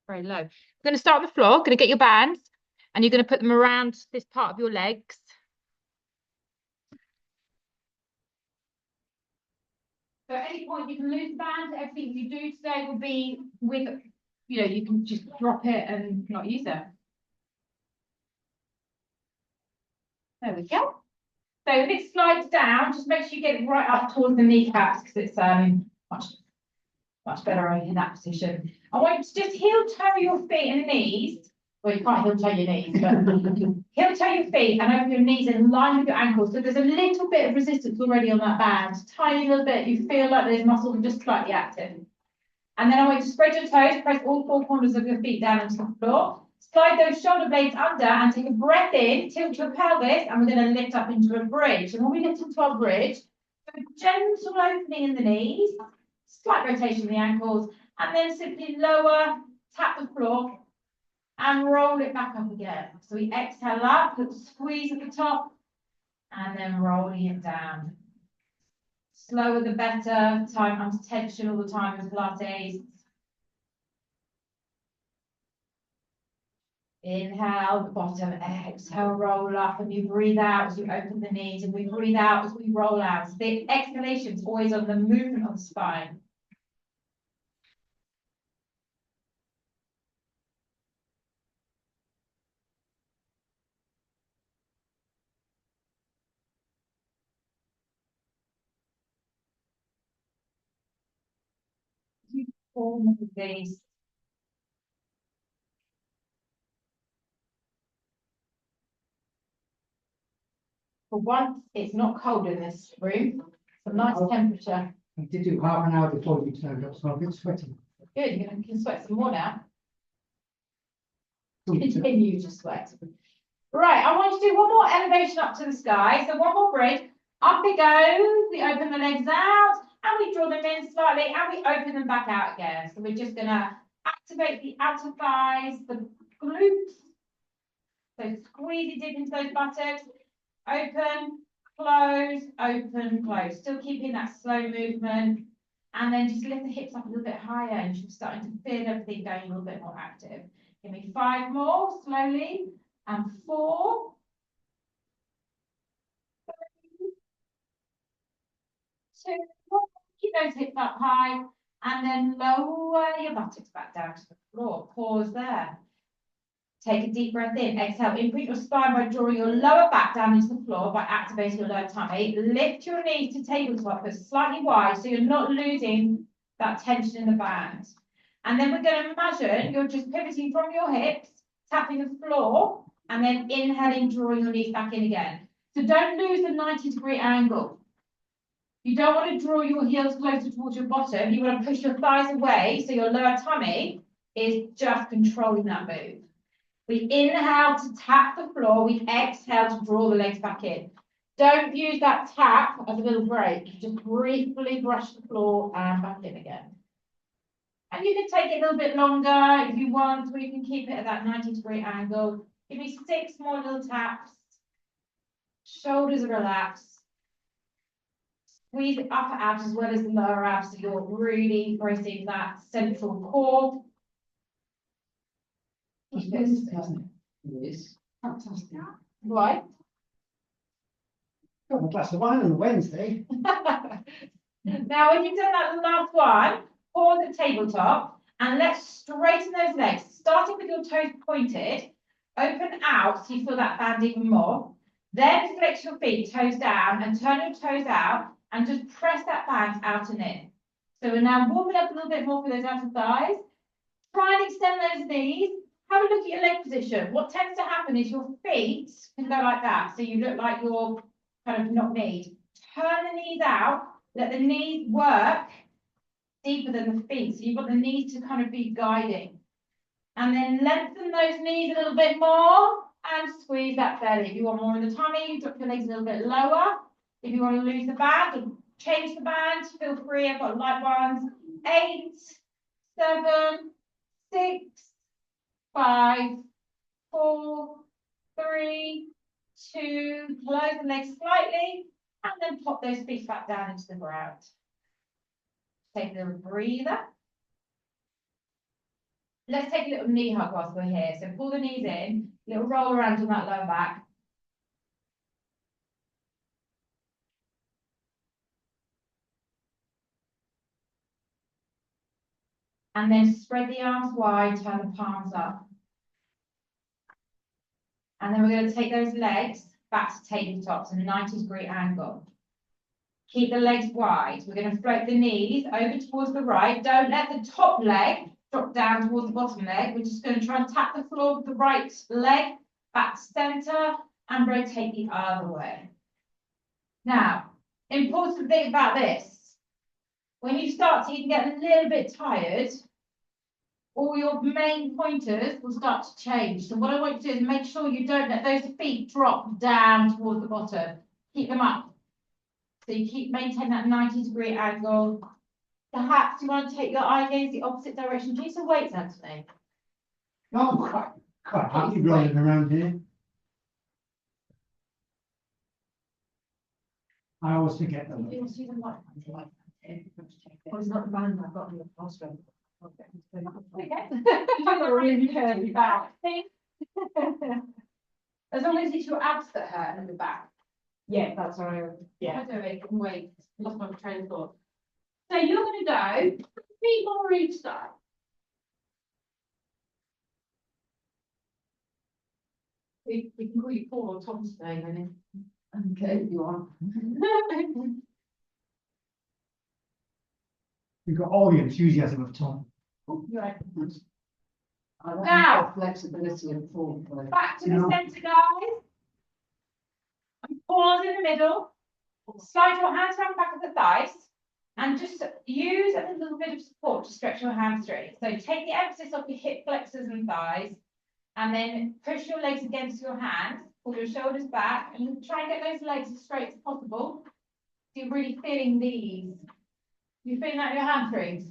very low. We're going to start on the floor. Going to get your bands, and you're going to put them around this part of your legs. So at any point you can lose the band. Everything you do today will be with, you can just drop it and not use it. There we go. So if it slides down, just make sure you get it right up towards the kneecaps because it's much better in that position. I want you to just heel toe your feet and knees. Well, you can't heel toe your knees, but heel toe your feet and open your knees in line with your ankles. So there's a little bit of resistance already on that band. Tiny little bit. You feel like those muscles are just slightly active. And then I want you to spread your toes, press all four corners of your feet down onto the floor. Slide those shoulder blades under and take a breath in, tilt your pelvis, and we're going to lift up into a bridge. And when we lift into our bridge, a gentle opening in the knees, slight rotation in the ankles, and then simply lower, tap the floor, and roll it back up again. So we exhale up, little squeeze at the top, and then rolling it down. Slower the better, time under tension all the time with Pilates. Inhale, the bottom, exhale, roll up, and you breathe out as you open the knees, and we breathe out as we roll out. So the exhalation is always on the movement of the spine. Form of these. For once, it's not cold in this room. It's a nice temperature. I did do half an hour before you turned up, so I'm a bit sweaty. Good, you can sweat some more now. Continue to sweat. Right, I want you to do one more elevation up to the sky. So one more bridge. Up it goes. We open the legs out and we draw them in slightly and we open them back out again. So we're just going to activate the outer thighs, the glutes. So squeeze it deep into those buttocks. Open, close. Still keeping that slow movement. And then just lift the hips up a little bit higher and you're starting to feel everything going a little bit more active. Give me 5 more, slowly. And 4. 3, 2, 1. Keep those hips up high. And then lower your buttocks back down to the floor. Pause there. Take a deep breath in. Exhale. Imprint your spine by drawing your lower back down into the floor by activating your lower tummy. Lift your knees to tabletop, but slightly wide, so you're not losing that tension in the band. And then we're going to imagine you're just pivoting from your hips, tapping the floor, and then inhaling, drawing your knees back in again. So don't lose the 90-degree angle. You don't want to draw your heels closer towards your bottom. You want to push your thighs away, so your lower tummy is just controlling that move. We inhale to tap the floor. We exhale to draw the legs back in. Don't use that tap as a little break. Just briefly brush the floor and back in again. And you can take it a little bit longer if you want, or you can keep it at that 90-degree angle. Give me 6 more little taps. Shoulders are relaxed. Squeeze the upper abs as well as the lower abs, so you're really bracing that central core. Yes. Fantastic. Right. Got a glass of wine on a Wednesday. Now, when you've done that last one, pause at tabletop and let's straighten those legs, starting with your toes pointed. Open out so you feel that band even more. Then flex your feet, toes down, and turn your toes out and just press that band out and in. So we're now warming up a little bit more for those outer thighs. Try and extend those knees. Have a look at your leg position. What tends to happen is your feet can go like that. So you look like you're kind of not kneed. Turn the knees out. Let the knees work deeper than the feet. So you want the knees to kind of be guiding. And then lengthen those knees a little bit more and squeeze that belly. If you want more in the tummy, drop your legs a little bit lower. If you want to lose the band or change the band, feel free. I've got light ones. 8, 7, 6, 5, 4, 3, 2, close the legs slightly, and then pop those feet back down into the ground. Take a little breather. let's take a little knee hug whilst we're here. So pull the knees in, little roll around on that lower back. And then spread the arms wide, turn the palms up. And then we're going to take those legs back to tabletops in a 90-degree angle. Keep the legs wide. We're going to float the knees over towards the right. Don't let the top leg drop down towards the bottom leg. We're just going to try and tap the floor with the right leg back to center and rotate the other way. Now, important thing about this, when you start to even get a little bit tired, all your main pointers will start to change. So what I want you to do is make sure you don't let those feet drop down towards the bottom. Keep them up. So you maintain that 90-degree angle. Perhaps you want to take your eye gaze the opposite direction. Do some weights, Anthony. No, quite happy rolling around here. I always forget them. Well, it's not the band I've got in the classroom. Okay. Really curvy back. As long as it's your abs that hurt and the back. Yeah, that's what I, Yeah. I do it. Wait, lost my train of thought. So you're going to go 3 more each side. We can call you Paul or Tom today, then. okay, you are. You've got all the enthusiasm of Tom. You're right. I like Now. the flexibility and form play. Back to Yeah. the centre, guys. And pause in the middle. Slide your hands around the back of the thighs. And just use a little bit of support to stretch your hamstrings. So take the emphasis off your hip flexors and thighs. And then push your legs against your hands. Pull your shoulders back. And try and get those legs as straight as possible. So you're really feeling these. You feeling that in your hamstrings?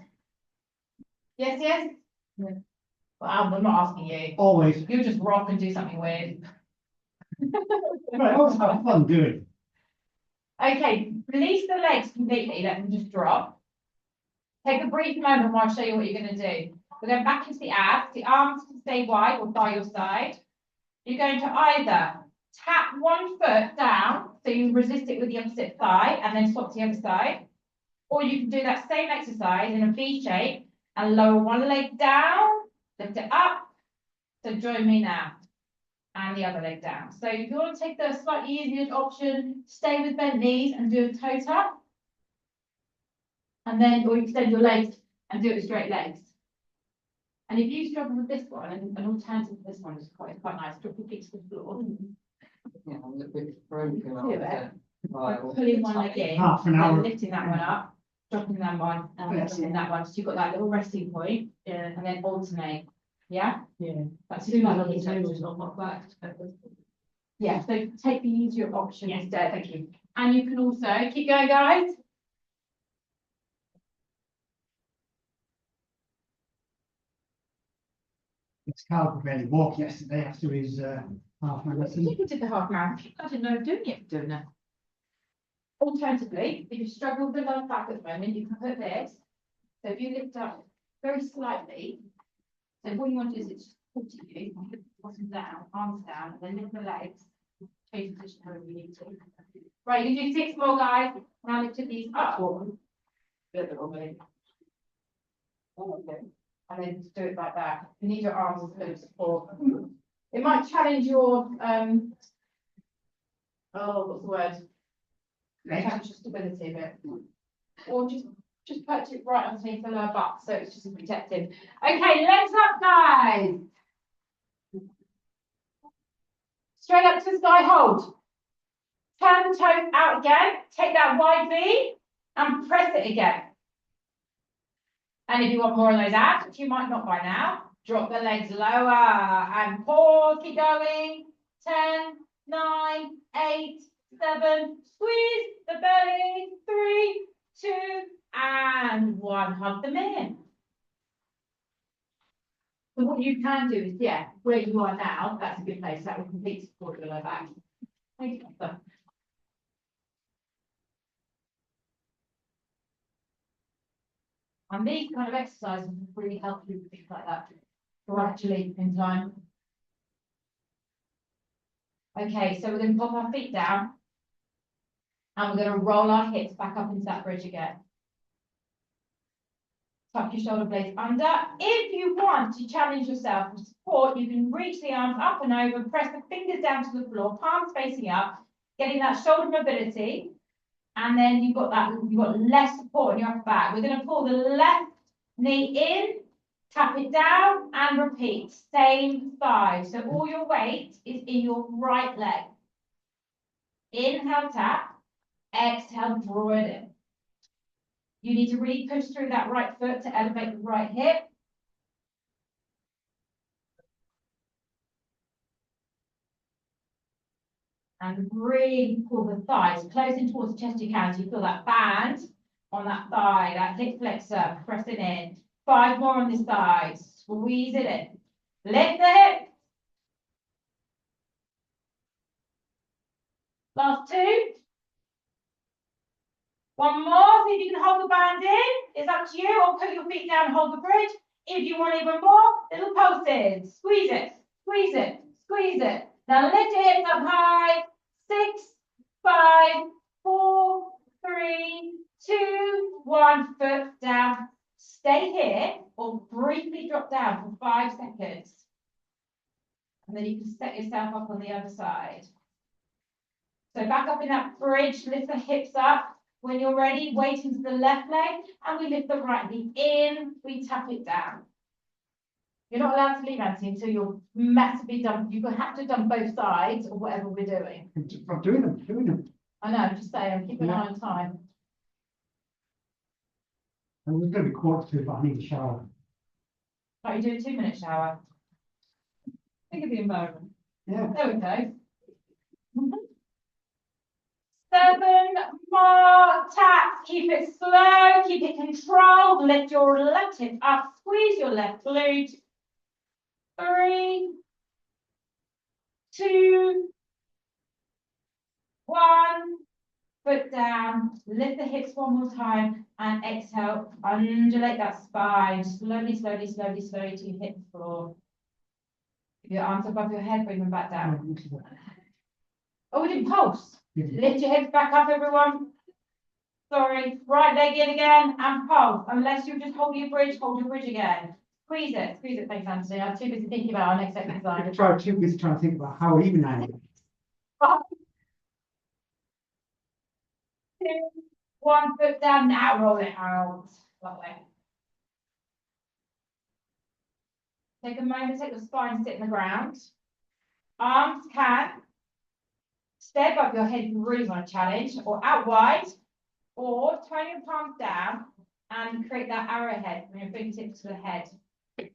Yes, yes? Yeah. Well, I'm not asking you. Always. You just rock and do something weird. Right, always have fun doing. Okay, release the legs completely, let them just drop. Take a brief moment while I show you what you're going to do. We're going back into the abs, the arms can stay wide or by your side. You're going to either tap one foot down, so you resist it with the opposite thigh, and then swap to the other side. Or you can do that same exercise in a V shape and lower one leg down, lift it up. So join me now. And the other leg down. So if you want to take the slightly easier option, stay with bent knees and do a toe tap. And then, or extend your legs and do it with straight legs. And if you struggle with this one, an alternative to this one is quite nice. Drop your feet to the floor. Yeah, I'm a little bit broken Do it. after. Well, Pulling one leg in, Half an then hour. lifting that one up, dropping that one, and Yes. lifting that one. So you've got that little resting point, yeah, and then alternate. Yeah? yeah. That's Do like like easy. the tables on my back. Yeah, so take the easier option Yeah. instead. Thank you. And you can also keep going, guys. It's Carl could barely walk yesterday after his half marathon. You did the half marathon. I didn't know doing it for doing it. Alternatively, if you struggle with the lower back at the moment, you can put this. So if you lift up very slightly, so what you want to do is it's just supporting you, bottom down, arms down, and then lift the legs. Change position however you need to. Right, you can do 6 more, guys. Now lift these up. And then just do it like that. You need your arms as a bit of support. It might challenge your what's the word? Challenge your stability a bit. Or just perch it right underneath the lower back so it's just protected. Okay, legs up, guys. Straight up to the sky, hold. Turn the toes out again. Take that wide V and press it again. And if you want more of those abs, which you might not by now, drop the legs lower and pause, keep going. 10, 9, 8, 7, squeeze the belly. 3, 2, and 1. Hug them in. So what you can do is, yeah, where you are now, that's a good place. That will complete support your lower back. Thank you. And these kind of exercises really help you with things like that. gradually in time. Okay, so we're going to pop our feet down and we're going to roll our hips back up into that bridge again. Tuck your shoulder blades under. If you want to challenge yourself for support, you can reach the arms up and over, press the fingers down to the floor, palms facing up, getting that shoulder mobility. And then you've got less support on your upper back. We're going to pull the left knee in, tap it down, and repeat. Same side. So all your weight is in your right leg. Inhale, tap. Exhale, draw it in. You need to really push through that right foot to elevate the right hip. And really pull the thighs close in towards the chest you can. So you feel that band on that thigh, that hip flexor, pressing in. 5 more on this side. Squeeze it in. Lift the hip. Last 2. 1 more. See if you can hold the band in. It's up to you. Or put your feet down and hold the bridge. If you want even more, little pulses. Squeeze it. Squeeze it. Squeeze it. Now lift your hips up high. 6, 5, 4, 3, 2, 1. Foot down. Stay here or briefly drop down for 5 seconds. And then you can set yourself up on the other side. So back up in that bridge, lift the hips up. When you're ready, weight into the left leg, and we lift the right knee in, we tap it down. You're not allowed to leave, Anthony, until you're massively done. You have to have done both sides or whatever we're doing. I'm doing them. I know, I'm just saying, keep an eye on time. I was going to be quarter to, but I need a shower. Like you do a 2-minute shower. Think of the environment. Yeah. There we go. 7 more taps. Keep it slow, keep it controlled. Lift your left hip up, squeeze your left glute. 3, 2, 1. Foot down. Lift the hips 1 more time and exhale. Undulate that spine. Slowly, slowly, slowly, slowly to hit the floor. Keep your arms above your head, bring them back down. Oh, we didn't pulse. Lift your hips back up, everyone. Sorry. Right leg in again and pulse. Unless you just hold your bridge again. Squeeze it. Squeeze it. Thanks, Anthony. I'm too busy thinking about our next exercise. I'm too busy trying to think about how even I am. 5, 2, 1. Foot down. Now roll it out. Lovely. Take a moment. Take the spine, sit in the ground. Arms can stay above your head if you really want to challenge, or out wide, or turn your palms down and create that arrowhead from your fingertips to the head.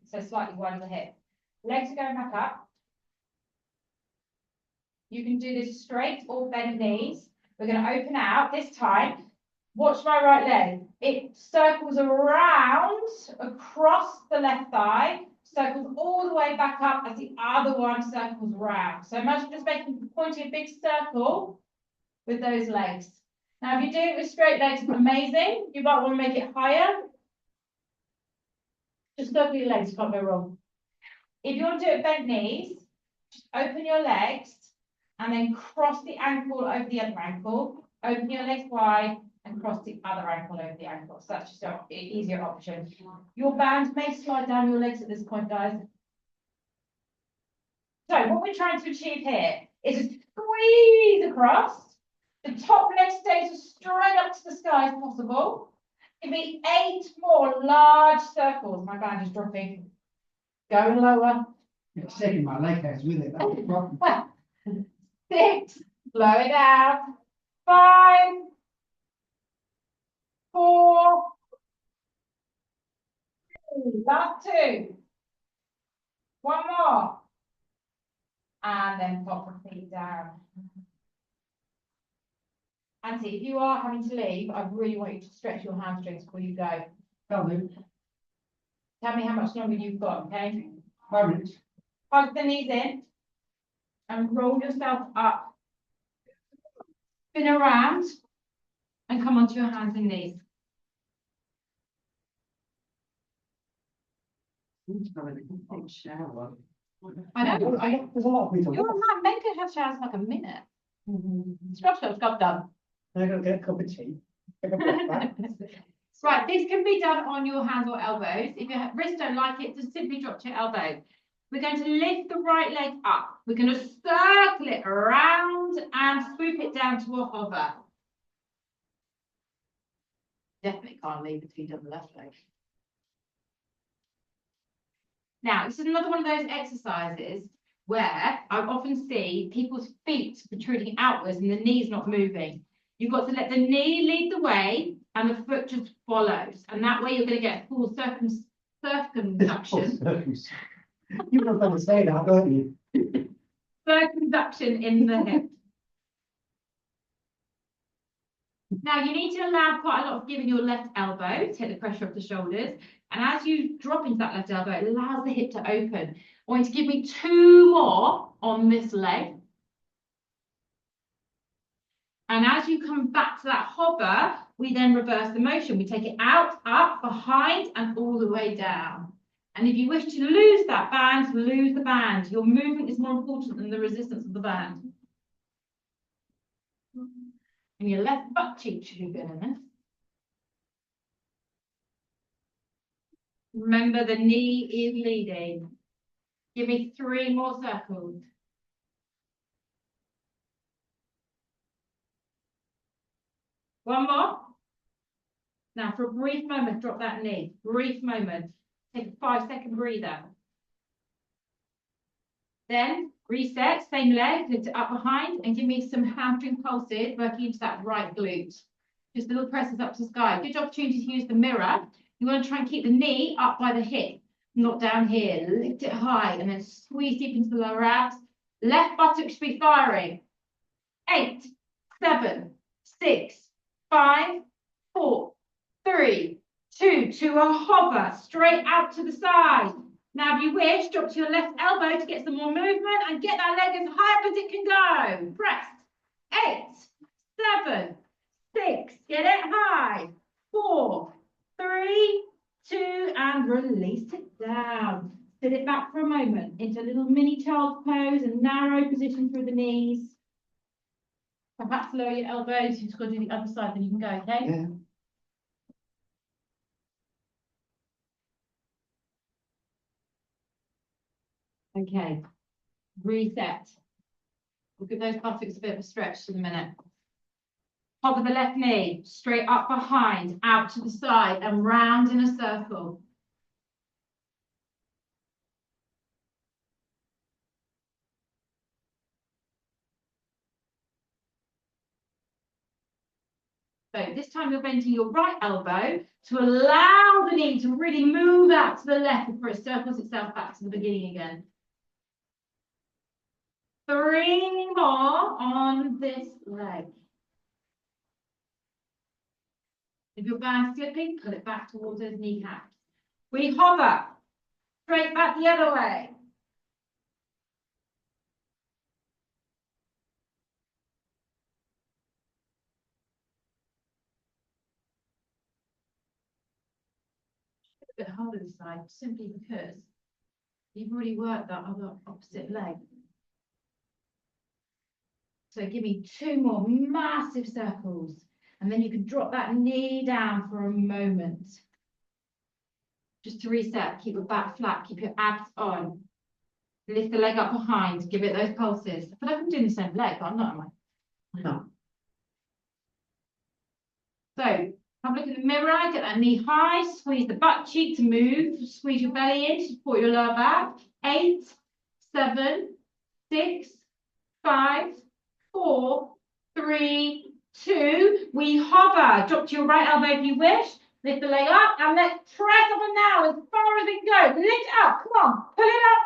So slightly wide of the hip. Legs are going back up. You can do this straight or bend knees. We're going to open out this time. Watch my right leg. It circles around across the left thigh, circles all the way back up as the other one circles round. So imagine just pointing a big circle with those legs. Now, if you do it with straight legs, amazing. You might want to make it higher. Just circle your legs, can't go wrong. If you want to do it bent knees, just open your legs and then cross the ankle over the other ankle. Open your legs wide and cross the other ankle over the ankle. So that's just an easier option. Your band may slide down your legs at this point, guys. So what we're trying to achieve here is just squeeze across. The top leg stays as straight up to the sky as possible. Give me 8 more large circles. My band is dropping. Go lower. It's taking my leg hairs with it. That's the problem. 6. Slow it down. 5. 4. 3. Last 2. 1 more. And then pop the feet down. Auntie, if you are having to leave, I really want you to stretch your hamstrings before you go. Tell me. Tell me how much longer you've got, okay? 5 minutes. Hug the knees in and roll yourself up. Spin around and come onto your hands and knees. Having a complete shower. I know, right? There's a lot of people. You're right, men can have showers in like a minute. Scrub, scrub, scrub, done. They're gonna get a cup of tea. Take a breath back. Right, this can be done on your hands or elbows. If your wrists don't like it, just simply drop to your elbow. We're going to lift the right leg up. We're going to circle it around and swoop it down to a hover. Definitely can't leave the feet on the left leg. Now, this is another one of those exercises where I often see people's feet protruding outwards and the knee's not moving. You've got to let the knee lead the way and the foot just follows. And that way you're going to get full circumduction. You were going to say that, don't you? Circumduction in the hip. Now you need to allow quite a lot of give in your left elbow to take the pressure off the shoulders. And as you drop into that left elbow, it allows the hip to open. I want you to give me 2 more on this leg. And as you come back to that hover, we then reverse the motion. We take it out, up, behind, and all the way down. And if you wish to lose that band, lose the band. Your movement is more important than the resistance of the band. And your left butt cheek should be good in this. Remember, the knee is leading. Give me 3 more circles. One more. Now, for a brief moment, drop that knee. Brief moment. Take a 5-second breather. Then reset, same leg, lift it up behind, and give me some hamstring pulses working into that right glute. Just little presses up to the sky. Good opportunity to use the mirror. You want to try and keep the knee up by the hip, not down here. Lift it high and then squeeze deep into the lower abs. Left buttock should be firing. 8, 7, 6, 5, 4, 3, 2, to a hover, straight out to the side. Now, if you wish, drop to your left elbow to get some more movement and get that leg as high up as it can go. Press. 8, 7, 6, get it high. 4, 3, 2, and release it down. Sit it back for a moment into a little mini child's pose and narrow position through the knees. Perhaps lower your elbows. You've just got to do the other side, then you can go, okay? Yeah. Okay, reset. We'll give those buttocks a bit of a stretch in a minute. Top of the left knee, straight up behind, out to the side and round in a circle. So this time you're bending your right elbow to allow the knee to really move out to the left before it circles itself back to the beginning again. 3 more on this leg. If your band's slipping, pull it back towards those kneecaps. We hover, straight back the other way. A bit harder this side, simply because you've already worked that other opposite leg. So give me 2 more massive circles, and then you can drop that knee down for a moment. Just to reset, keep your back flat, keep your abs on. Lift the leg up behind, give it those pulses. I feel like I'm doing the same leg, but I'm not, am I? No. So have a look in the mirror, get that knee high, squeeze the butt cheek to move, squeeze your belly in to support your lower back. 8, 7, 6, 5, 4, 3, 2. We hover. Drop to your right elbow if you wish. Lift the leg up and let's press up and down as far as we can go. Lift it up. Come on. Pull it up.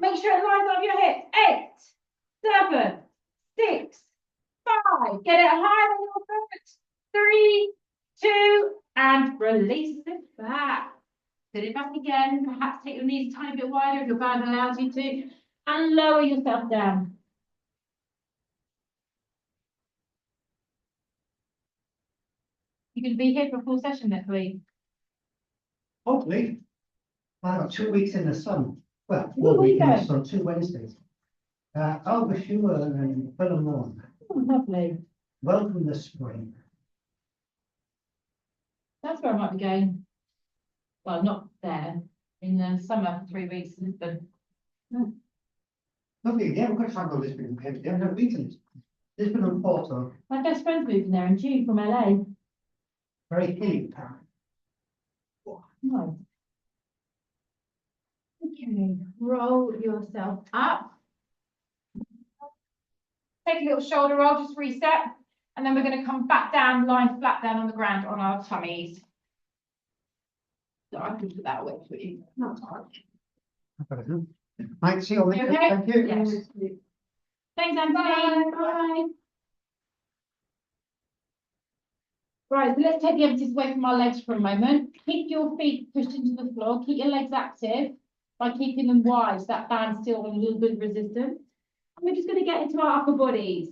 Make sure it lines up your hips. 8, 7, 6, 5. Get it higher than your foot. 3, 2, and release it back. Sit it back again. Perhaps take your knees a tiny bit wider if your band allows you to. And lower yourself down. You can be here for a full session next week. Hopefully. I got 2 weeks in the sun. Well, Where 1 were you week in the going? sun, 2 Wednesdays. Oversure and Fulham. Oh, lovely. Welcome the spring. That's where I might be going. Well, not there, in the summer for 3 weeks in Lisbon. Lovely, yeah, we've got to try and go to Lisbon. Yeah, no, weekend. Lisbon and Porto, My best friend's moving there in June from LA. very hilly apparently. No. Okay, roll yourself up. Take a little shoulder roll, just reset. And then we're going to come back down, lying flat down on the ground on our tummies. So I can put that away for you. Not hard. Right, see you all You later. okay? Thank you. Yes. Thanks, Anthony. Bye. Right, so let's take the emphasis away from our legs for a moment. Keep your feet pushed into the floor. Keep your legs active by keeping them wide, so that band's still on a little bit of resistance. And we're just going to get into our upper bodies.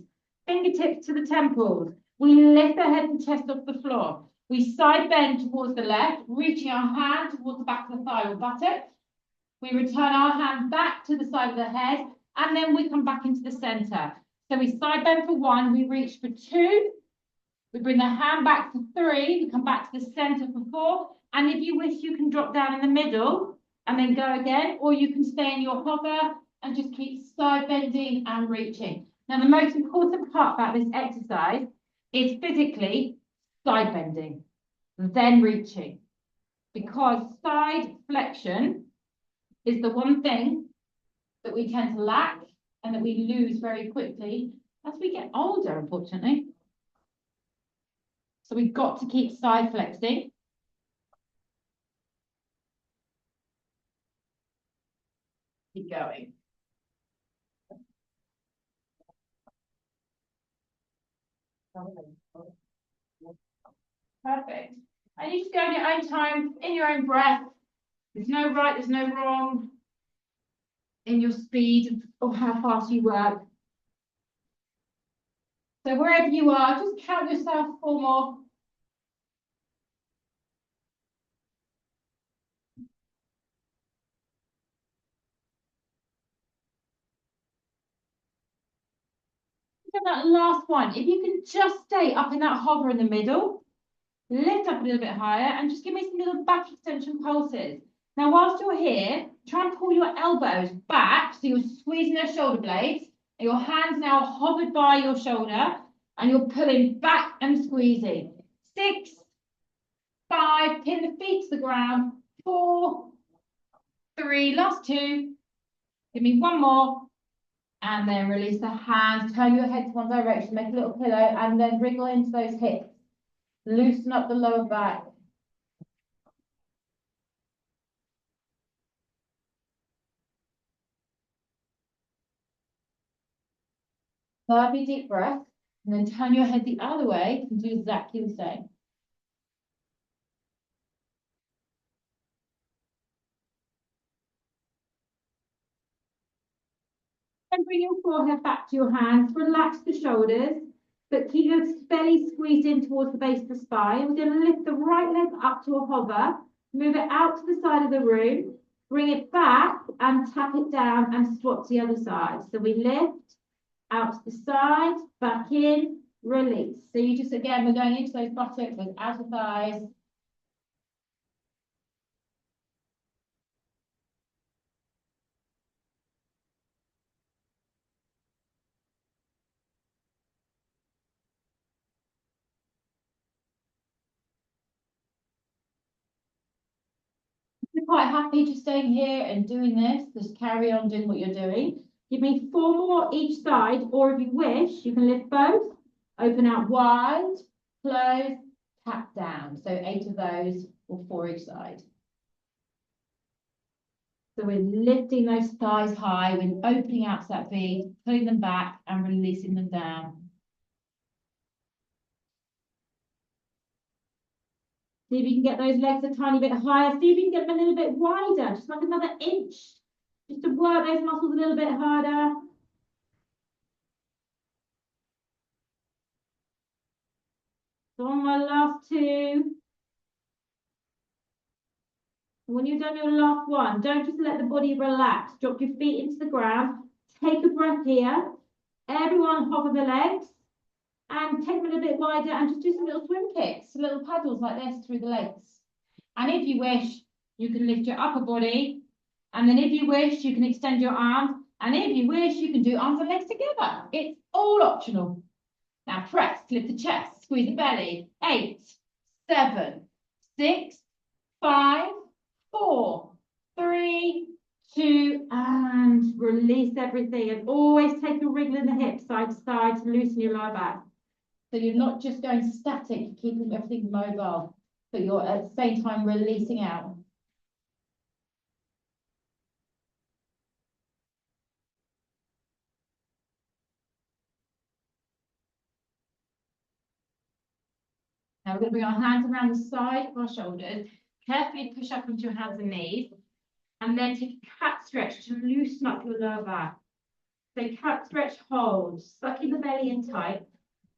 Fingertips to the temples. We lift the head and chest off the floor. We side bend towards the left, reaching our hand towards the back of the thigh or buttock. We return our hand back to the side of the head, and then we come back into the center. So we side bend for 1, we reach for 2, we bring the hand back for 3, we come back to the center for 4, and if you wish, you can drop down in the middle and then go again, or you can stay in your hover and just keep side bending and reaching. Now, the most important part about this exercise is physically side bending, then reaching, because side flexion is the one thing that we tend to lack and that we lose very quickly as we get older, unfortunately. So we've got to keep side flexing. Keep going. Perfect. And you just go in your own time, in your own breath. There's no right, there's no wrong in your speed or how fast you work. So wherever you are, just count yourself 4 more. And that last one, if you can just stay up in that hover in the middle, lift up a little bit higher and just give me some little back extension pulses. Now, whilst you're here, try and pull your elbows back, so you're squeezing those shoulder blades, and your hands now hovered by your shoulder, and you're pulling back and squeezing. 6, 5, pin the feet to the ground, 4, 3, last 2, give me 1 more, and then release the hands, turn your head to one direction, make a little pillow, and then wriggle into those hips. Loosen up the lower back. Lovely deep breath, and then turn your head the other way and do exactly the same. And bring your forehead back to your hands, relax the shoulders, but keep your belly squeezed in towards the base of the spine. We're going to lift the right leg up to a hover, move it out to the side of the room, bring it back and tap it down and swap to the other side. So we lift, out to the side, back in, release. So you just, again, we're going into those buttocks, those outer thighs. You're quite happy just staying here and doing this, just carry on doing what you're doing. Give me 4 more each side, or if you wish, you can lift both, open out wide, close, tap down. So 8 of those, or 4 each side. So we're lifting those thighs high, we're opening out to that V, pulling them back and releasing them down. See if you can get those legs a tiny bit higher. See if you can get them a little bit wider, just like another inch. Just to work those muscles a little bit harder. So on my last 2. When you've done your last one, don't just let the body relax. Drop your feet into the ground. Take a breath here. Everyone hover the legs and take them a little bit wider and just do some little swim kicks, little paddles like this through the legs. And if you wish, you can lift your upper body. And then if you wish, you can extend your arms. And if you wish, you can do arms and legs together. It's all optional. Now press, lift the chest, squeeze the belly. 8, 7, 6, 5, 4, 3, 2, and release everything. And always take a wriggle in the hips side to side to loosen your lower back. So you're not just going static, you're keeping everything mobile, but you're at the same time releasing out. Now we're going to bring our hands around the side of our shoulders. Carefully push up into your hands and knees. And then take a cat stretch to loosen up your lower back. So cat stretch, hold, sucking the belly in tight.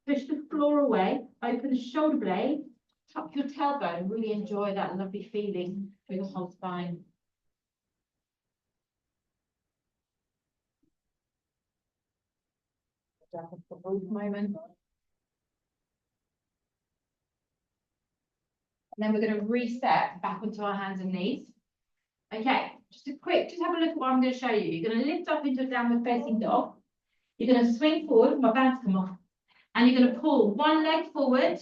Push the floor away, open the shoulder blade, tuck your tailbone, really enjoy that lovely feeling through the whole spine. Just a brief moment. And then we're going to reset back onto our hands and knees. Okay, just have a look at what I'm going to show you. You're going to lift up into a downward facing dog. You're going to swing forward, my band's come off. And you're going to pull one leg forward,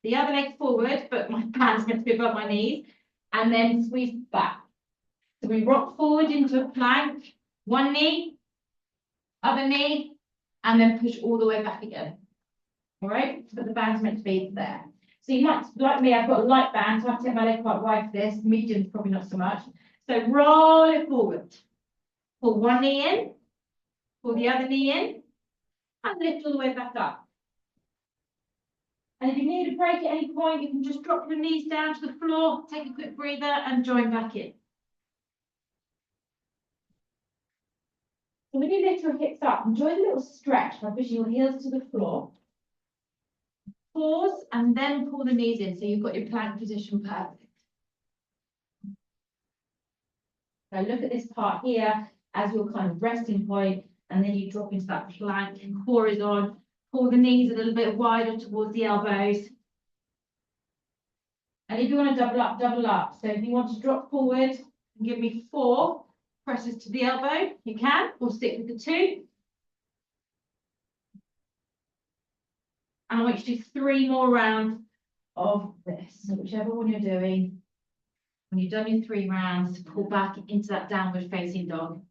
the other leg forward, but my band's meant to be above my knees, and then squeeze back. So we rock forward into a plank, one knee, other knee, and then push all the way back again. All right, but the band's meant to be there. So you might, like me, I've got a light band, so I have to take my leg quite wide for this. Medium's probably not so much. So roll it forward. Pull one knee in, pull the other knee in, and lift all the way back up. And if you need a break at any point, you can just drop your knees down to the floor, take a quick breather, and join back in. So when you lift your hips up, enjoy the little stretch by pushing your heels to the floor. Pause and then pull the knees in so you've got your plank position perfect. Now look at this part here as your kind of resting point, and then you drop into that plank, core is on. Pull the knees a little bit wider towards the elbows. And if you want to double up, double up. So if you want to drop forward and give me 4 presses to the elbow, you can, or stick with the 2. And I want you to do 3 more rounds of this. So whichever one you're doing, when you've done your 3 rounds, pull back into that downward facing dog.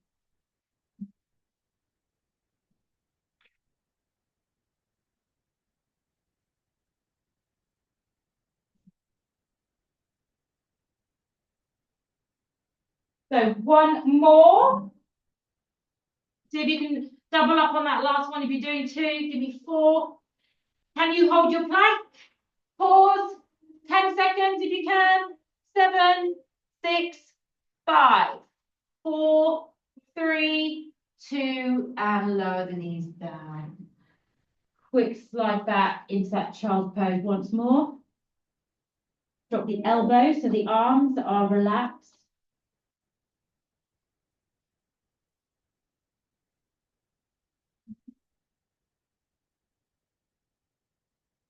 So 1 more. See if you can double up on that last one. If you're doing 2, give me 4. Can you hold your plank? Pause. 10 seconds if you can. 7, 6, 5, 4, 3, 2, and lower the knees down. Quick slide back into that child's pose once more. Drop the elbows so the arms are relaxed.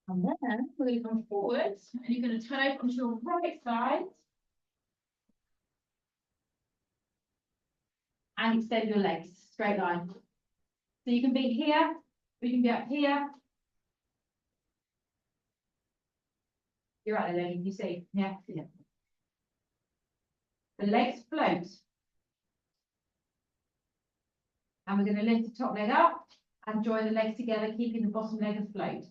And then we're going to come forward and you're going to turn over onto your right side. And extend your legs, straight line. So you can be here, or you can be up here. You're right there, you see, yeah. The legs float. And we're going to lift the top leg up and join the legs together, keeping the bottom leg afloat.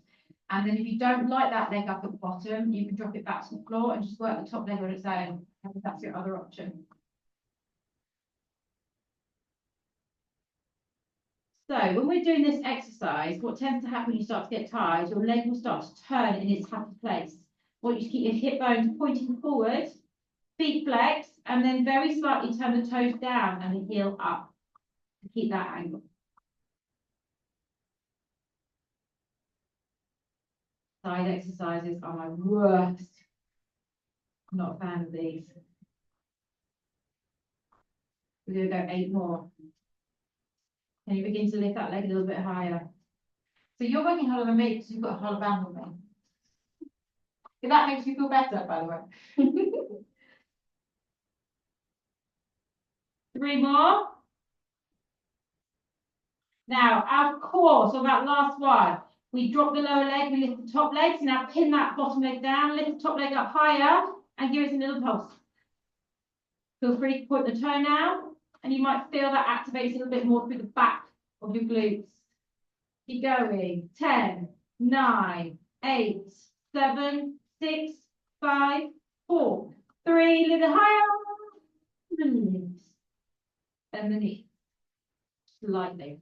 And then if you don't like that leg up at the bottom, you can drop it back to the floor and just work the top leg on its own. That's your other option. So when we're doing this exercise, what tends to happen when you start to get tired, your leg will start to turn in its happy place. I want you to keep your hip bones pointing forward, feet flex, and then very slightly turn the toes down and the heel up to keep that angle. Side exercises are my worst. I'm not a fan of these. We're gonna go 8 more. Can you begin to lift that leg a little bit higher? So you're working harder than me because you've got a harder band than me. If that makes you feel better, by the way. 3 more. Now, our core, so that last one, we drop the lower leg, we lift the top leg. So now pin that bottom leg down, lift the top leg up higher, and give it a little pulse. Feel free to point the toe now, and you might feel that activates a little bit more through the back of your glutes. Keep going. 10, 9, 8, 7, 6, 5, 4, 3, little higher. Release. And the knee. Slightly.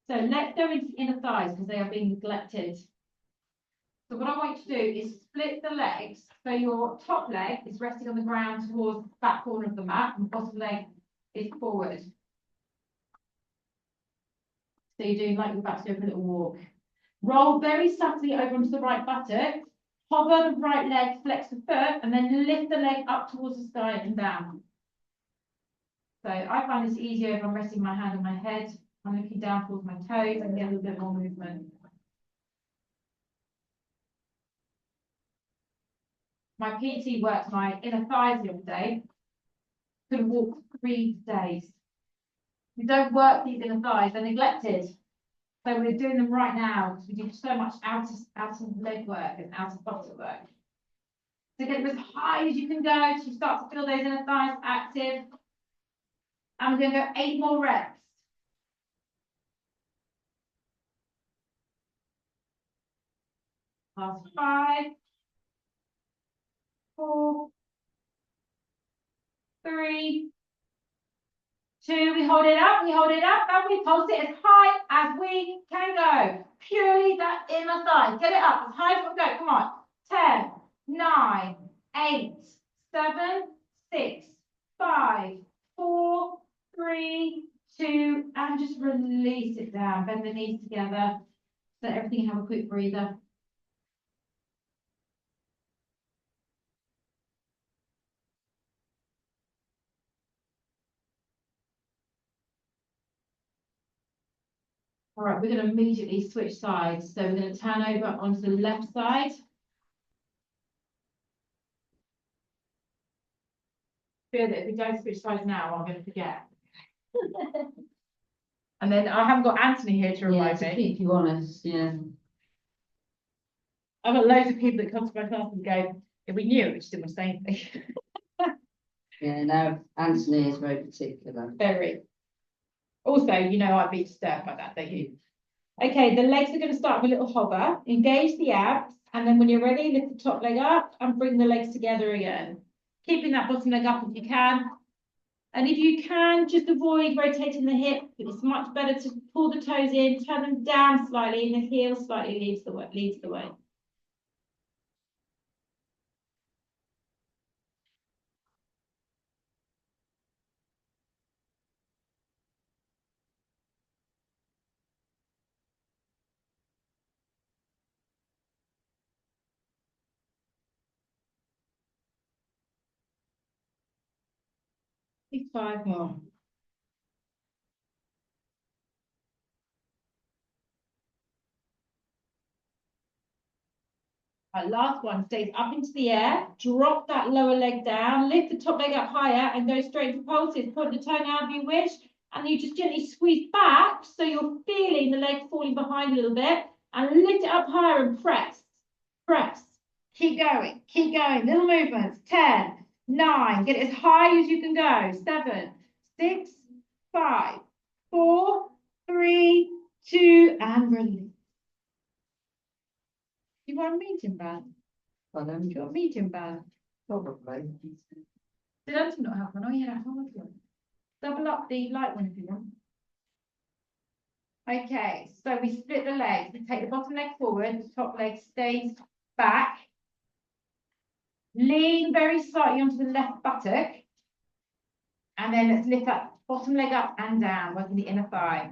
So let's go into inner thighs because they are being neglected. So what I want you to do is split the legs. So your top leg is resting on the ground towards the back corner of the mat, and the bottom leg is forward. So you're doing like you're about to go for a little walk. Roll very subtly over onto the right buttock. Hover the right leg, flex the foot, and then lift the leg up towards the sky and down. So I find this easier if I'm resting my hand on my head. I'm looking down towards my toes and get a little bit more movement. My PT worked my inner thighs the other day. Couldn't walk for 3 days. We don't work these inner thighs, they're neglected. So we're doing them right now because we do so much out of leg work and out of buttock work. So get them as high as you can go to start to feel those inner thighs active. And we're going to go 8 more reps. Last 5, 4, 3, 2, we hold it up, and we pulse it as high as we can go. Purely that inner thigh. Get it up as high as we can go. Come on. 10, 9, 8, 7, 6, 5, 4, 3, 2, and just release it down. Bend the knees together. Let everything have a quick breather. All right, we're going to immediately switch sides. So we're going to turn over onto the left side. Fear that if we don't switch sides now, I'm going to forget. And then I haven't got Anthony here to remind me. Keep you honest, yeah. I've got loads of people that come to my class and go, if we knew it, we just didn't want to say anything. Yeah, no, Anthony is very particular. Very. Also, you know, I'd be disturbed by that, don't you? Okay, the legs are going to start with a little hover. Engage the abs, and then when you're ready, lift the top leg up and bring the legs together again. Keeping that bottom leg up if you can. And if you can, just avoid rotating the hip. It's much better to pull the toes in, turn them down slightly, and the heel slightly leads the way. Take 5 more. Right, last one, stays up into the air, drop that lower leg down, lift the top leg up higher and go straight for pulses. Point the toe now if you wish, and you just gently squeeze back so you're feeling the leg falling behind a little bit, and lift it up higher and press, press. Keep going, little movements. 10, 9, get it as high as you can go. 7, 6, 5, 4, 3, 2, and release. You want a meeting band? Pardon? Do you want a meeting band? Probably. Did Anthony not have one? Oh, yeah, have one. Double up the light one if you want. Okay, so we split the legs. We take the bottom leg forward, the top leg stays back. Lean very slightly onto the left buttock. And then let's lift that bottom leg up and down, working the inner thigh.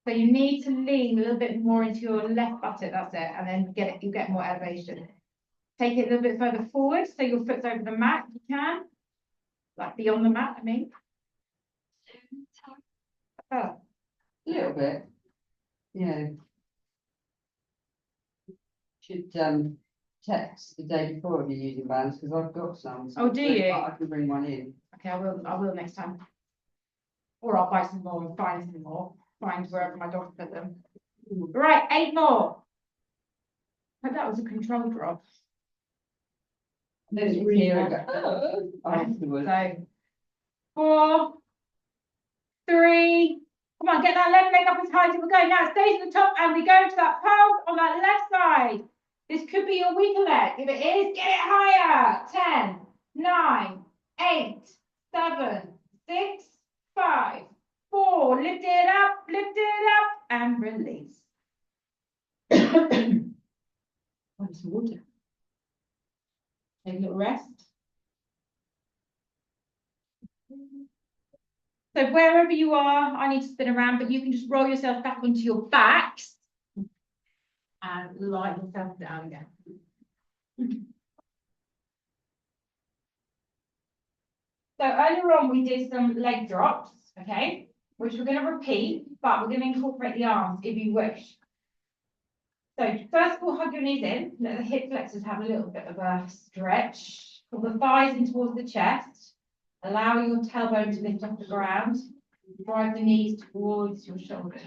So you need to lean a little bit more into your left buttock, that's it, and then you get more elevation. Take it a little bit further forward, so your foot's over the mat, if you can. Like beyond the mat, I mean. Oh, A little bit. Yeah. Should text the day before if you're using bands, because I've got some. Oh, do you? I can bring one in. okay, I will next time. Or I'll buy some more and find some more. Find wherever my dog put them. Right, 8 more. But that was a control drop. Then you really hear it bad. go, afterwards. So 4, 3. Come on, get that left leg up as high as we go. Now it stays at the top and we go to that pulse on that left side. This could be your weaker leg. If it is, get it higher. 10, 9, 8, 7, 6, 5, 4. Lift it up, and release. Want some water? Take a little rest. So wherever you are, I need to spin around, but you can just roll yourself back onto your backs and lie yourself down again. So earlier on, we did some leg drops, okay, which we're going to repeat, but we're going to incorporate the arms if you wish. So first of all, hug your knees in, let the hip flexors have a little bit of a stretch. Pull the thighs in towards the chest. Allow your tailbone to lift off the ground. Drive the knees towards your shoulders.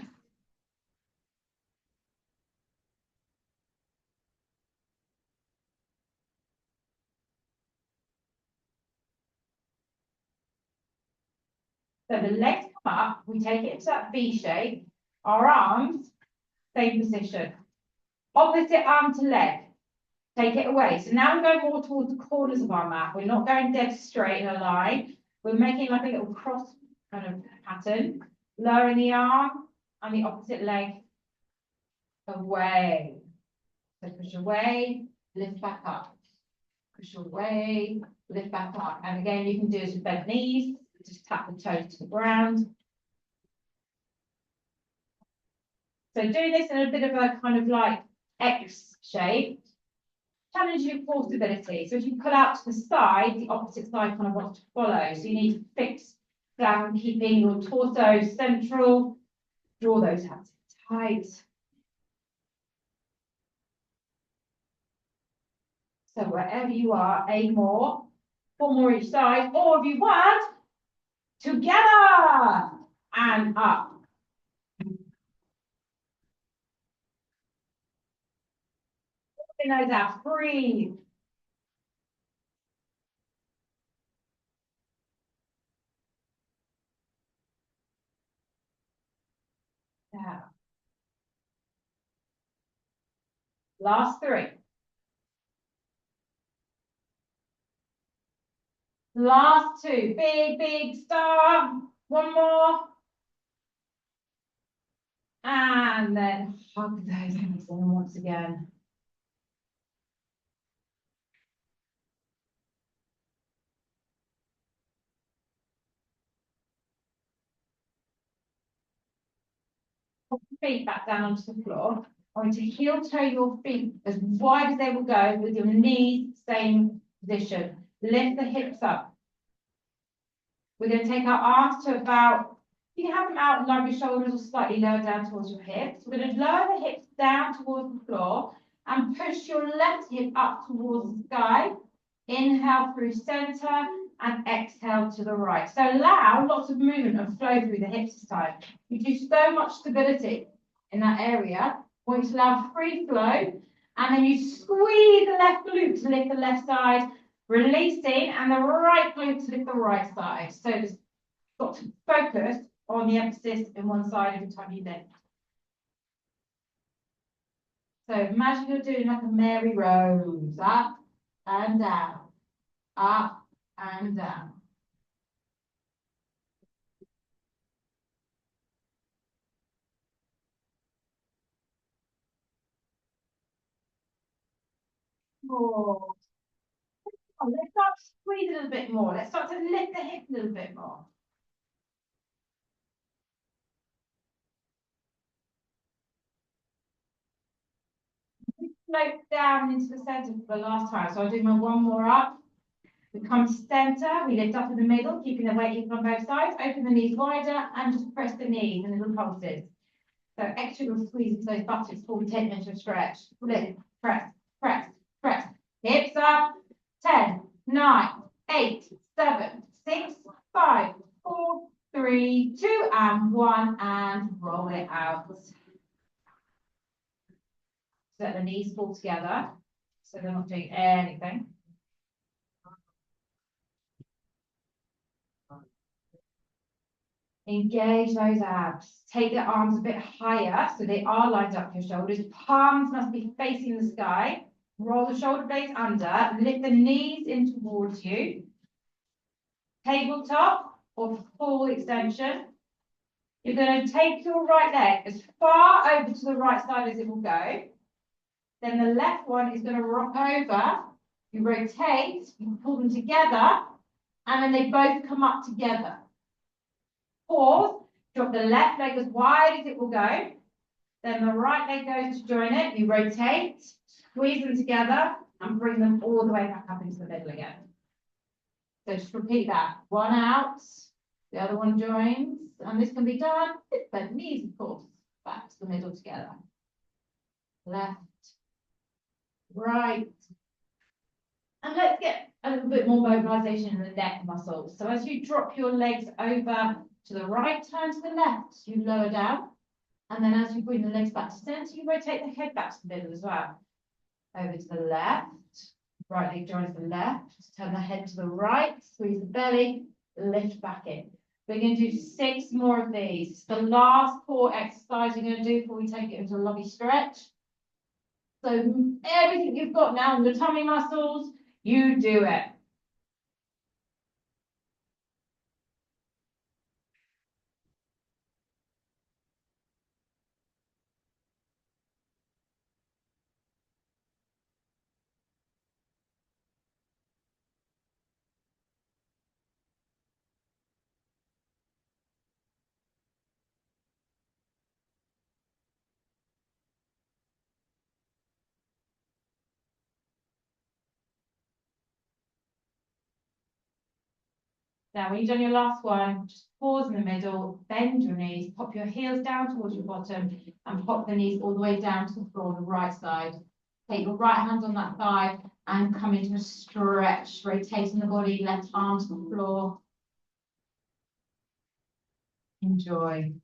So the legs come up, we take it into that V shape. Our arms, same position. Opposite arm to leg. Take it away. So now we're going more towards the corners of our mat. We're not going dead straight in a line. We're making like a little cross kind of pattern. Lowering the arm and the opposite leg away. So push away, lift back up. Push away, lift back up. And again, you can do this with bent knees. Just tap the toes to the ground. So do this in a bit of a kind of like X shape. Challenge your core stability. So if you pull out to the side, the opposite side kind of wants to follow. So you need to fix down, keeping your torso central. Draw those hands tight. So wherever you are, 8 more, 4 more each side, or if you want, together and up. Nose out, breathe. Yeah. Last 3. Last 2. Big, big star. 1 more. And then hug those hands in once again. Put your feet back down onto the floor. I want you to heel toe your feet as wide as they will go with your knees, same position. Lift the hips up. We're going to take our arms to about, you can have them out along your shoulders or slightly lower down towards your hips. We're going to lower the hips down towards the floor and push your left hip up towards the sky. Inhale through center and exhale to the right. So allow lots of movement and flow through the hips this time. You do so much stability in that area. I want you to allow free flow. And then you squeeze the left glute to lift the left side, releasing, and the right glute to lift the right side. So just got to focus on the emphasis in one side every time you lift. So imagine you're doing like a merry rose, up and down, up and down. More. Oh, let's start to squeeze a little bit more. Let's start to lift the hips a little bit more. float down into the center for the last time. So I'll do my one more up. We come to center, we lift up in the middle, keeping the weight even on both sides, open the knees wider and just press the knees and little pulses. So extra little squeeze into those buttocks before we take them into a stretch. Lift, press, press, press. Hips up. 10, 9, 8, 7, 6, 5, 4, 3, 2, and 1, and roll it out. Let the knees fall together, so they're not doing anything. Engage those abs. Take the arms a bit higher so they are lined up your shoulders. Palms must be facing the sky. Roll the shoulder blades under. Lift the knees in towards you. Tabletop or full extension. You're going to take your right leg as far over to the right side as it will go. Then the left one is going to rock over. You rotate, you pull them together, and then they both come up together. Pause, drop the left leg as wide as it will go. Then the right leg goes to join it. You rotate, squeeze them together, and bring them all the way back up into the middle again. So just repeat that. One out, the other one joins, and this can be done with bent knees, of course. Back to the middle together. Left, right. And let's get a little bit more mobilization in the neck muscles. So as you drop your legs over to the right, turn to the left, you lower down. And then as you bring the legs back to center, you rotate the head back to the middle as well. Over to the left, right leg joins the left, turn the head to the right, squeeze the belly, lift back in. We're going to do 6 more of these. It's the last core exercise you're going to do before we take it into a lovely stretch. So everything you've got now in the tummy muscles, you do it. Now, when you've done your last one, just pause in the middle, bend your knees, pop your heels down towards your bottom, and pop the knees all the way down to the floor on the right side. Take your right hand on that thigh and come into a stretch, rotating the body, left arm to the floor. Enjoy.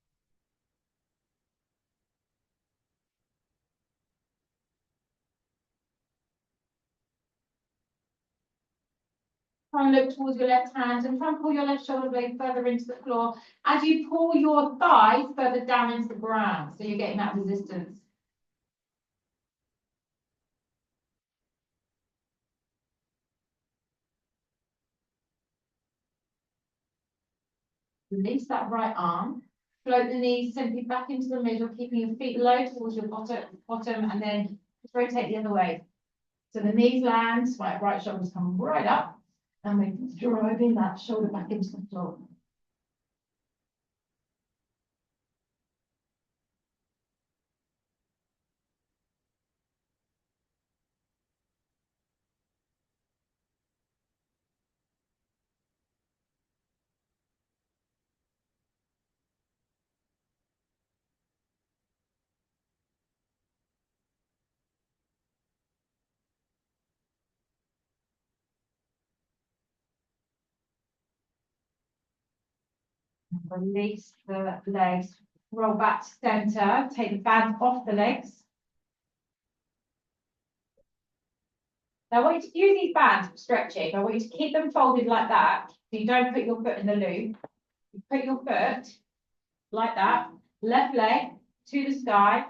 Try and look towards your left hand and try and pull your left shoulder blade further into the floor as you pull your thighs further down into the ground. So you're getting that resistance. Release that right arm. Float the knees simply back into the middle, keeping your feet low towards your bottom, and then just rotate the other way. So the knees land, right shoulders come right up, and we're driving that shoulder back into the floor. Release the legs, roll back to center, take the band off the legs. Now I want you to use these bands for stretching. I want you to keep them folded like that, so you don't put your foot in the loop. You put your foot like that, left leg to the sky,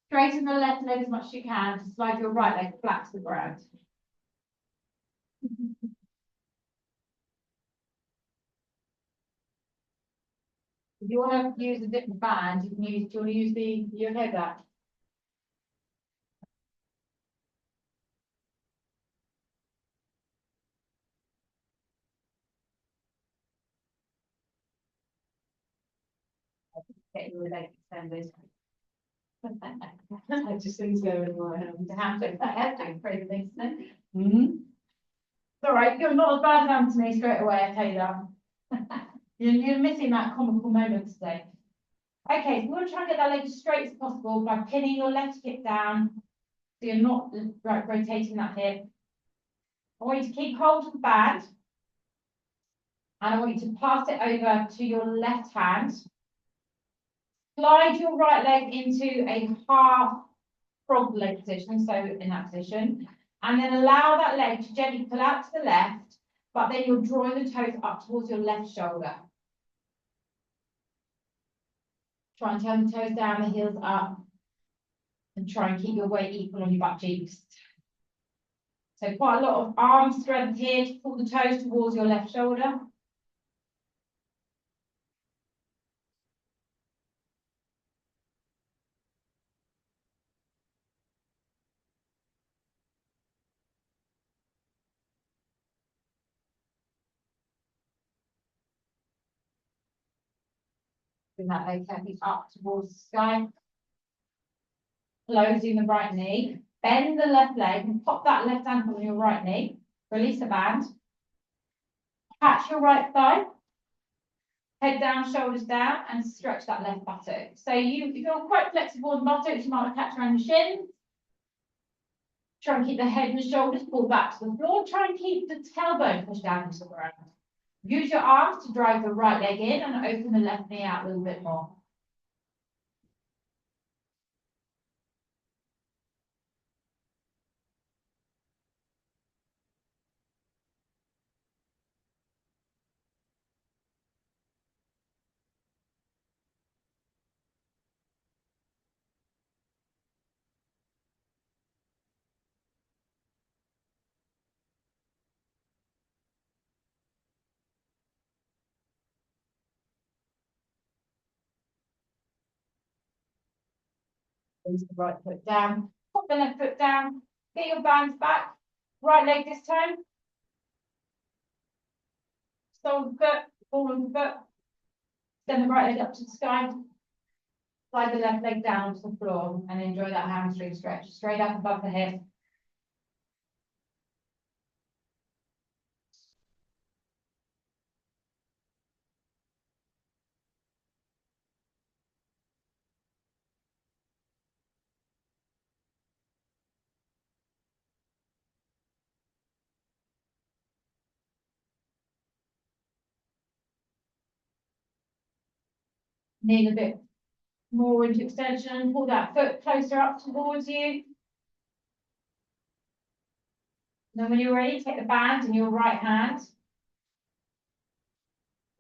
straighten the left leg as much as you can, slide your right leg flat to the ground. If you want to use a different band, you can use, do you want to use you okay with that? Get your leg extended. I just things go in my head. I have to crazy things, no? It's all right, you're not as bad as Anthony straight away, I tell you that. You're missing that comical moment today. Okay, so we want to try and get that leg as straight as possible by pinning your left hip down. So you're not rotating that hip. I want you to keep hold of the band. And I want you to pass it over to your left hand. Slide your right leg into a half frog leg position, so in that position. And then allow that leg to gently pull out to the left, but then you're drawing the toes up towards your left shoulder. Try and turn the toes down, the heels up. And try and keep your weight equal on your butt cheeks. So quite a lot of arm strength here to pull the toes towards your left shoulder. Bring that leg carefully up towards the sky. Closing the right knee. Bend the left leg and pop that left ankle on your right knee. Release the band. Catch your right thigh. Head down, shoulders down, and stretch that left buttock. So if you're quite flexible in the buttocks, you might want to catch around the shins. Try and keep the head and the shoulders pulled back to the floor. Try and keep the tailbone pushed down into the ground. Use your arms to drive the right leg in and open the left knee out a little bit more. Place the right foot down, pop the left foot down, get your bands back, right leg this time. Sole the foot, ball of the foot. Send the right leg up to the sky. Slide the left leg down onto the floor and enjoy that hamstring stretch, straight up above the hip. Need a bit more into extension, pull that foot closer up towards you. Then when you're ready, take the band in your right hand.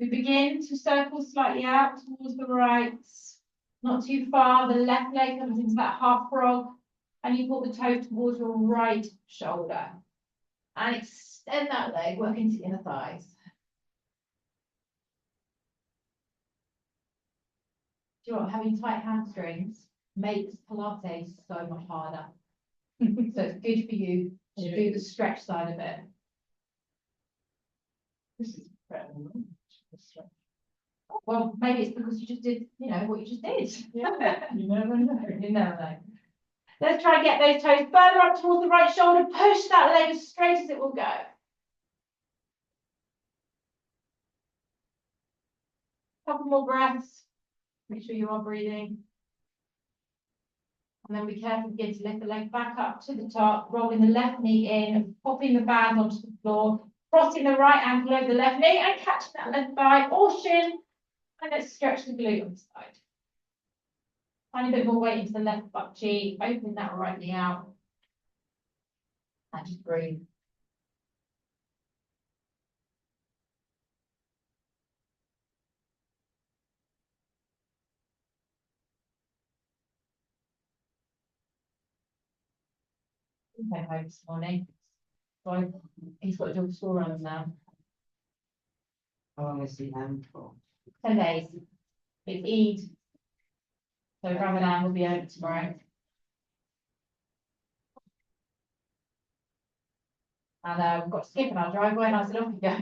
We begin to circle slightly out towards the right, not too far. The left leg comes into that half frog, and you pull the toe towards your right shoulder. And extend that leg, work into the inner thighs. Do you know what? Having tight hamstrings makes Pilates so much harder. So it's good for you to do the stretch side of it. This is better than that. Well, maybe it's because you just did, what you just did. Yeah, you never know. You never know. Let's try and get those toes further up towards the right shoulder. Push that leg as straight as it will go. Couple more breaths. Make sure you are breathing. And then be careful begin to lift the leg back up to the top, rolling the left knee in, popping the band onto the floor, crossing the right ankle over the left knee and catching that left thigh or shin. And let's stretch the glute on the side. Find a bit more weight into the left butt cheek, open that right knee out. And just breathe. He came home this morning. So he's got to do a school run now. How long is he home for? 10 days. It's Eid. So Ramadan will be over tomorrow. And we've got to skip in our driveway and I said, off you go.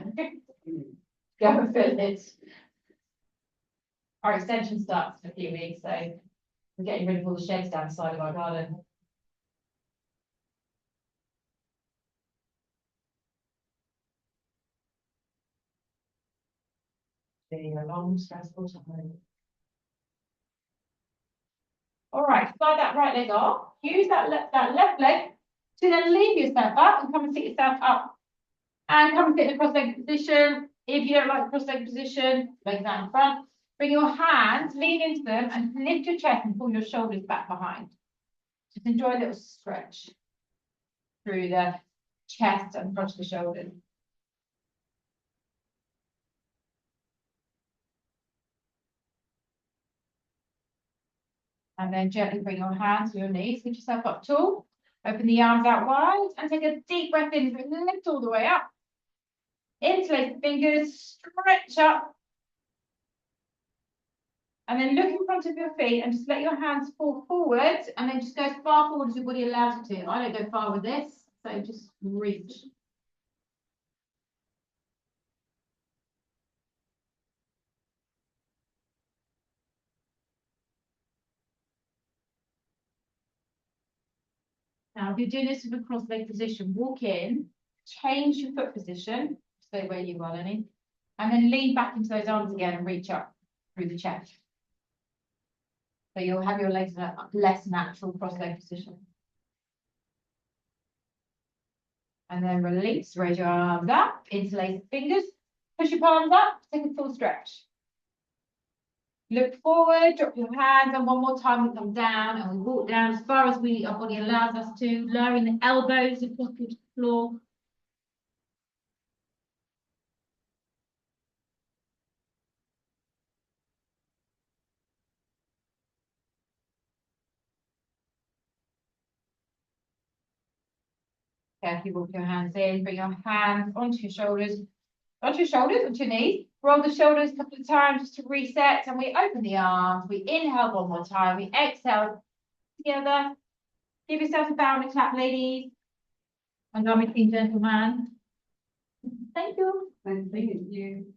Go and fill it. Our extension starts in a few weeks, so We're getting rid of all the sheds down the side of our garden. Being a long stressful time. All right, slide that right leg off. Use that left leg to then leave yourself up and come and sit yourself up. And come and sit in the cross-legged position. If you don't like the cross-legged position, legs down in front. Bring your hands, lean into them and lift your chest and pull your shoulders back behind. Just enjoy a little stretch through the chest and front of the shoulders. And then gently bring your hands to your knees, get yourself up tall. Open the arms out wide and take a deep breath in, lift all the way up. Interlace the fingers, stretch up. And then look in front of your feet and just let your hands fall forward and then just go as far forward as your body allows you to. I don't go far with this, so just reach. Now, if you're doing this with a cross-leg position, walk in, change your foot position, stay where you are, Lenny, and then lean back into those arms again and reach up through the chest. So you'll have your legs in a less natural cross-leg position. And then release, raise your arms up, interlace the fingers, push your palms up, take a full stretch. Look forward, drop your hands, and one more time we come down and we walk down as far as our body allows us to, lowering the elbows across the floor. Carefully walk your hands in, bring your hands onto your shoulders, onto your knees. Roll the shoulders a couple of times just to reset, and we open the arms. We inhale one more time. We exhale together. Give yourself a bow and a clap, ladies. And I'm a clean gentleman. Thank you. Thank you.